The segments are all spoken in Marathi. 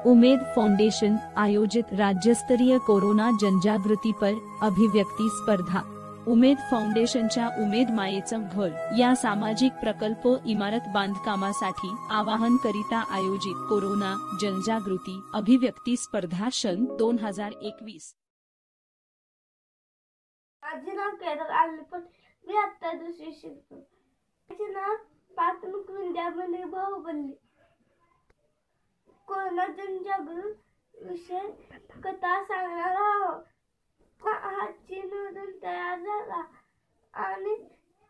उमेद फाउंडेशन आयोजित राज्यस्तरीय कोरोना जनजागृती पर अभिव्यक्ती स्पर्धा। उमेद फाउंडेशनच्या उमेद मायेचं घर या सामाजिक प्रकल्प इमारत बांधकामासाठी आवाहन करिता आयोजित कोरोना जनजागृती अभिव्यक्ती स्पर्धा सन 2021। माझे नाव केदार आलेपट, मी आता दुसरी शिकतो। माझे नाव प्राथमिक विद्यालय बाहुबली। कोरोना जनजागृती विषय कथा सांगणार आहोत। हा चीनमधून तयार झाला आणि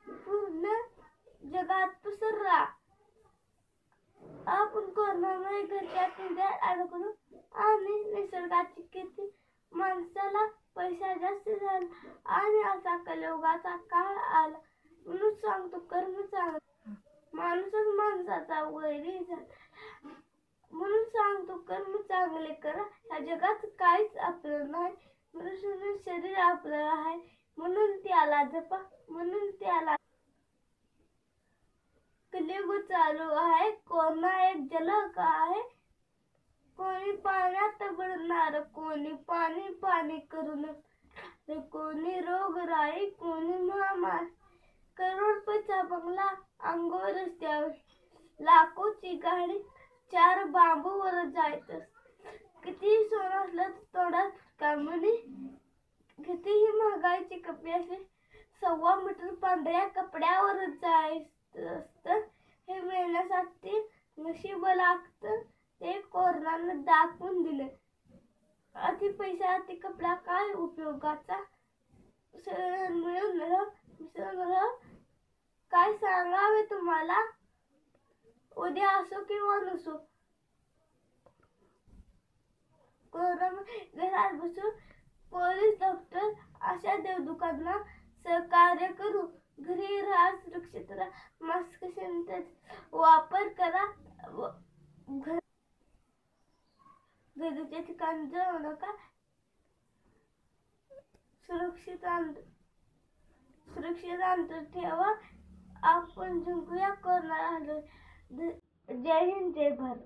पूर्ण जगात पसरला। आपण कोरोनामुळे घरच्या पिंजऱ्यात अडकलो आणि निसर्गाची किती माणसाला पैसा जास्त झाला आणि असा कलियुगाचा काळ आला। म्हणून सांगतो कर्म चांगले, माणूसच माणसाचा वैरी झाला। म्हणून सांगतो कर्म चांगले करा, या जगात काहीच आपलं नाही। मनुष्याचे शरीर आपलं आहे, म्हणून त्याला जपा, म्हणून त्याला। कलियुग चालू आहे, कोरोना एक जलक आहे। कोणी पाण्यात बुडणार, कोणी पाणी पाणी करून, कोणी रोगराई, कोणी महामारी। करोडपतीचा बंगला, अंगावर रस्त्यावर, लाखोची गाडी, 4 बांबूवर जायचं। कितीही सोनं असलं तोंडात कामणी, कितीही महागाईचे कपडे असले 1.25 मीटर पांढऱ्या कपड्यावर जायचं असतं। हे मिळण्यासाठी नशीब लागतं, ते कोरोनानं दाखवून दिलं। अति पैसा अति कपडा काय उपयोगाचा, मिळून काय सांगावे तुम्हाला, उद्या असो किंवा नसो। कोरोनामुळे घरात बसून पोलीस डॉक्टर अशा देवदूतांना सहकार्य करू। घरी राहा, सुरक्षित राहा, मास्क सॅनिटायझर वापर करा, गर्दीच्या ठिकाणी जाऊ नका। सुरक्षित अंतर ठेवा। आपण जिंकूया कोरोना। जय हिंद, जय भारत।